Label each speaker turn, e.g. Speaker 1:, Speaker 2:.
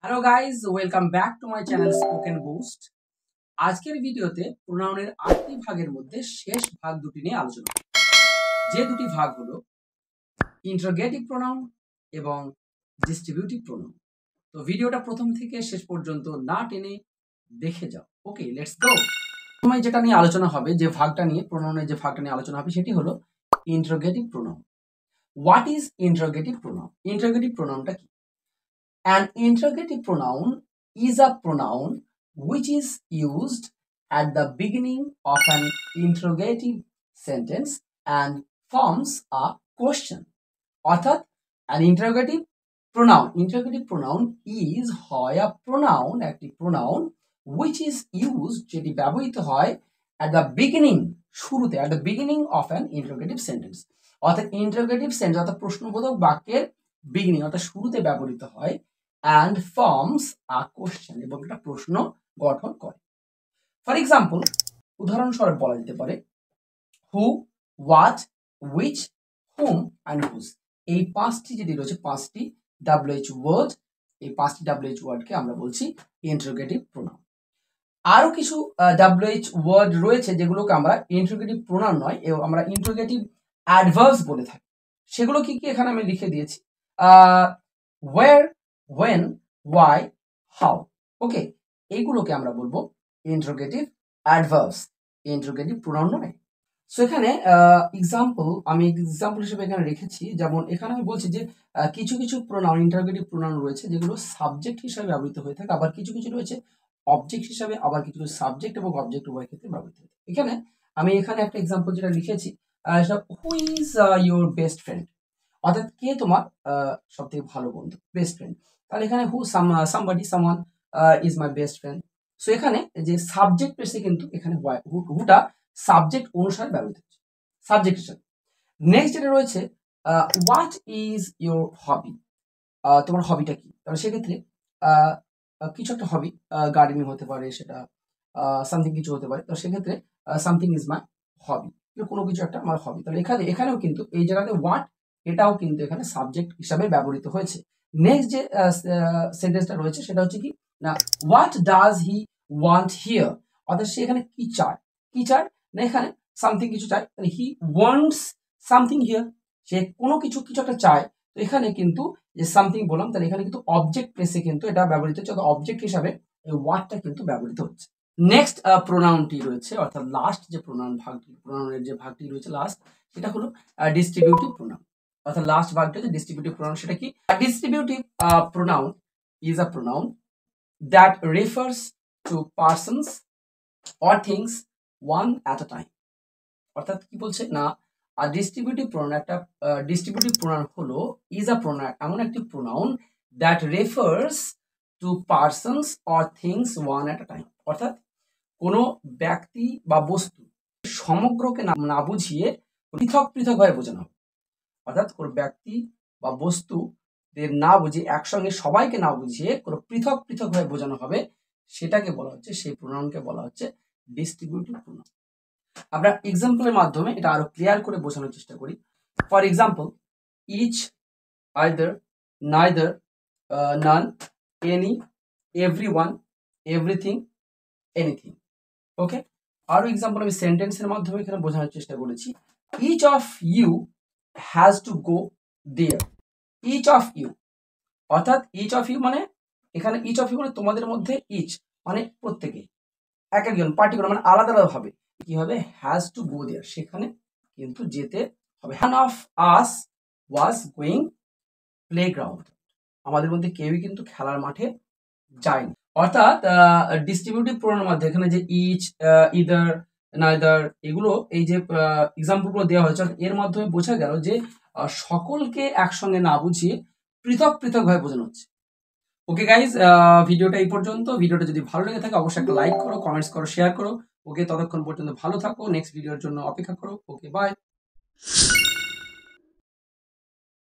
Speaker 1: Hello guys, welcome back to my channel spoken boost. আজকের ভিডিওতে প্রোনাউনের 8টি ভাগের মধ্যে শেষ ভাগ দুটি নিয়ে আলোচনা করব। যে দুটি ভাগ হলো ইন্টারোগেটিভ প্রোনাউন এবং ডিস্ট্রিবিউটিভ প্রোনাউন। তো ভিডিওটা প্রথম থেকে শেষ পর্যন্ত না টেনে দেখে যাও। ওকে, লেটস গো। প্রথমে যেটা নিয়ে আলোচনা হবে, যে ভাগটা নিয়ে প্রোনাউনের যে ভাগটা নিয়ে আলোচনা হবে সেটি হলো interrogative pronoun. What is interrogative pronoun? Interrogative প্রোনাউনটা কি? An interrogative pronoun is a pronoun which is used at the beginning of an interrogative sentence and forms a question. অর্থাৎ an interrogative pronoun is হয় a pronoun, একটি pronoun which is used, যেটি ব্যবহৃত হয় at the beginning, শুরুতে, at the beginning of an interrogative sentence। অর্থাৎ interrogative sentence অর্থাৎ প্রশ্নবোধক বাক্যের beginning অর্থাৎ শুরুতে ব্যবহৃত হয় and forms a question, এবং একটা প্রশ্ন গঠন করে। ফর এক্সাম্পল, উদাহরণস্বরূপ বলা যেতে পারে who, what, which, whom and whose. এই পাঁচটি যেটি রয়েছে, পাঁচটি WH ওয়ার্ড, এই পাঁচটি WH ওয়ার্ডকে আমরা বলছি ইন্টারোগেটিভ প্রোনাউন। আরো কিছু WH ওয়ার্ড রয়েছে যেগুলোকে আমরা ইন্টারোগেটিভ প্রোনাউন নয়, আমরা ইন্টারোগেটিভ অ্যাডভার্বস বলে থাকি। সেগুলো কি কি এখানে আমি লিখে দিয়েছি, ওয়্যার, when, why, how। ওকে, এইগুলোকে আমরা বলবো ইন্টারোগেটিভ অ্যাডভার্বস, ইন্টারোগেটিভ প্রোনাউন নয়। সো এখানে আমি এক্সাম্পল হিসেবে এখানে রেখেছি, যেমন এখানে আমি বলছি যে কিছু কিছু প্রোনাউন, ইন্টারোগেটিভ প্রোনাউন রয়েছে যেগুলো সাবজেক্ট হিসাবে ব্যবহৃত হয়ে থাকে, আবার কিছু কিছু রয়েছে অবজেক্ট হিসাবে, আবার কিছু সাবজেক্ট এবং অবজেক্ট উভয় ক্ষেত্রে ব্যবহৃত হয়। আমি এখানে একটা এক্সাম্পল যেটা লিখেছি, who is your best friend, অর্থাৎ কে তোমার সব থেকে ভালো বন্ধু, বেস্ট ফ্রেন্ড। তাহলে এখানে who, somebody, someone is my best friend. So এখানে যে সাবজেক্ট পেয়েছে, কিন্তু এখানে হুটা সাবজেক্ট অনুসারে ব্যবহৃত হচ্ছে, সাবজেক্ট হিসাবে। নেক্সট যেটা রয়েছে, হোয়াট ইজ ইউর হবি, তোমার হবিটা কি। তাহলে সেক্ষেত্রে কিছু একটা হবি, গার্ডেনিং হতে পারে, সেটা সামথিং কিছু হতে পারে। তো সেক্ষেত্রে সামথিং ইজ মাই হবি, কোনো কিছু একটা আমার হবি। তাহলে এখানেও কিন্তু এই জায়গাতে হোয়াট, এটাও কিন্তু এখানে সাবজেক্ট হিসাবে ব্যবহৃত হয়েছে। নেক্সট যে সেন্টেন্সটা রয়েছে সেটা হচ্ছে কি না, what does he want here, অর্থাৎ সে এখানে কি চায়, কি চায় না, এখানে সামথিং কিছু চায়, তাহলে হি ওয়ান্টস সামথিং হিয়ার, সে কোনো কিছু একটা চায়। তো এখানে কিন্তু যে সামথিং বললাম, তাহলে এখানে কিন্তু অবজেক্ট প্লেসে কিন্তু এটা ব্যবহৃত হচ্ছে, অবজেক্ট হিসাবে এই ওয়ার্ডটা কিন্তু ব্যবহৃত হচ্ছে। নেক্সট প্রোনাউনটি রয়েছে, অর্থাৎ লাস্ট যে প্রোনাউনের যে ভাগটি রয়েছে লাস্ট, সেটা হলো ডিস্ট্রিবিউটিভ প্রোনাউন। অর্থাৎ লাস্ট ভাগটা হচ্ছে ডিস্ট্রিবিউটিভ প্রোনাউন। সেটা কি? Distributive pronoun is a pronoun that refers to persons or things one at a time. অর্থাৎ কি বলছে না, আর ডিস্ট্রিবিউটিভ প্রোনাউন, একটা ডিস্ট্রিবিউটিভ প্রোনাউন হলো ইজ আ প্রোনাউন, এমন একটি pronoun that refers to persons or things one at a time. অর্থাৎ কোনো ব্যক্তি বা বস্তু সমগ্রকে না বুঝিয়ে পৃথক পৃথকভাবে বোঝানো হবে। অর্থাৎ কোনো ব্যক্তি বা বস্তুদের না বুঝিয়ে, একসঙ্গে সবাইকে না বুঝিয়ে কোনো পৃথক পৃথকভাবে বোঝানো হবে, সেটাকে বলা হচ্ছে, সেই প্রোনাউনকে বলা হচ্ছে ডিস্ট্রিবিউটিভ প্রোনাউন। আমরা এক্সাম্পলের মাধ্যমে এটা আরো ক্লিয়ার করে বোঝানোর চেষ্টা করি। For example, each, either, neither, none, any, everyone, everything, anything. Okay, আরো এক্সাম্পল আমি সেন্টেন্সের মাধ্যমে এখানে বোঝানোর চেষ্টা করেছি। Each of you has to go there. Each of you, অর্থাৎ ইচ অফ ইউ মানে, এখানে ইচ অফ ইউ মানে তোমাদের মধ্যে, ইচ মানে প্রত্যেকে, এক একজন, পার্টিকুলার মানে আলাদা আলাদা হবে। কি হবে? হ্যাজ টু গো দেয়ার, সেখানে কিন্তু যেতে হবে। One of us was going playground, আমাদের মধ্যে কেউই কিন্তু খেলার মাঠে যায়নি। অর্থাৎ ডিস্ট্রিবিউটিভ প্রোনাউনের মধ্যে এখানে যে ইচ, ইদার, নাইদার, এগুলো, এই যে এক্সাম্পলগুলো দেওয়া হয়েছে, এর মাধ্যমে বোঝা গেল যে সকলকে একসঙ্গে না বুঝিয়ে পৃথক পৃথকভাবে বোঝানো হচ্ছে। ওকে গাইজ, ভিডিওটা এই পর্যন্ত। ভিডিওটা যদি ভালো লেগে থাকে অবশ্যই একটা লাইক করো, কমেন্টস করো, শেয়ার করো। ওকে, ততক্ষণ পর্যন্ত ভালো থাকো, নেক্সট ভিডিওর জন্য অপেক্ষা করো। ওকে, বাই।